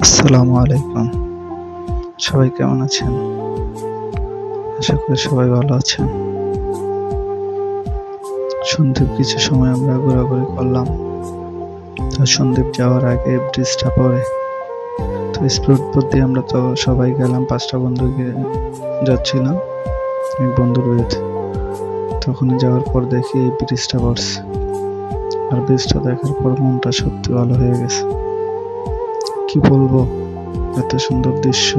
আসসালামু আলাইকুম। সবাই কেমন আছেন? আশা করি সবাই ভালো আছেন। সন্ধ্যের কিছু সময় আমরা ঘোরাঘুরি করলাম। তো সন্দ্বীপ যাওয়ার আগে ব্রিজটা পড়ে। তো স্পিড দিয়ে আমরা তো সবাই গেলাম, ৫টা বন্ধু গিয়ে যাচ্ছিলাম এক বন্ধুর বিয়েতে। তখনই যাওয়ার পর দেখি এই ব্রিজটা পড়ছে। আর ব্রিজটা দেখার পর মনটা সত্যি ভালো হয়ে গেছে। কি বলবো, এত সুন্দর দৃশ্য।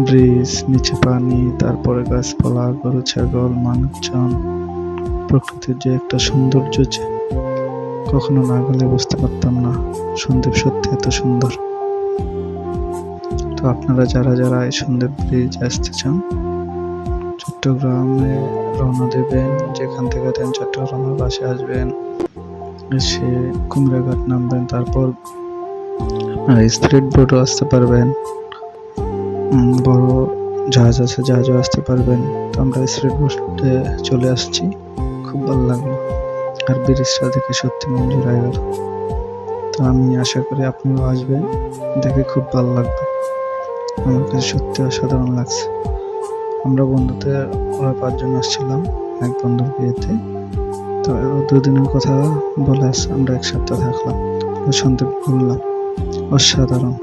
ব্রিজ, নিচে পানি, তারপরে গাছপালা, গরু ছাগল, মানুষজন। প্রকৃতির যে একটা সৌন্দর্য, যে কখনো না গেলে বুঝতে পারতাম না সন্দ্বীপ সত্যি এত সুন্দর। তো আপনারা যারা যারা এই সন্দ্বীপ ব্রিজ আসতে চান, চট্টগ্রামে রওনা দেবেন। যেখান থেকে দেন চট্টগ্রামের বাসে আসবেন, এসে কুমড়াঘাট নামবেন। তারপর আপনারা স্পিড বোটও আসতে পারবেন, বড় জাহাজ আছে, জাহাজও আসতে পারবেন। তো আমরা স্পিড বোটে চলে আসছি, খুব ভালো লাগলো। আর ব্রিজটা দেখে সত্যি মন জুড়ায় গেল। তো আমি আশা করি আপনিও আসবেন, দেখে খুব ভালো লাগবে। আমার কাছে সত্যি অসাধারণ লাগছে। আমরা বন্ধুতে ওরা ৫ জন আসছিলাম এক বন্ধুর বিয়েতে। তো ২ দিনের কথা বলে আমরা এক সপ্তাহ থাকলাম, সন্ধ্যে ঘুরলাম। অসাধারণ।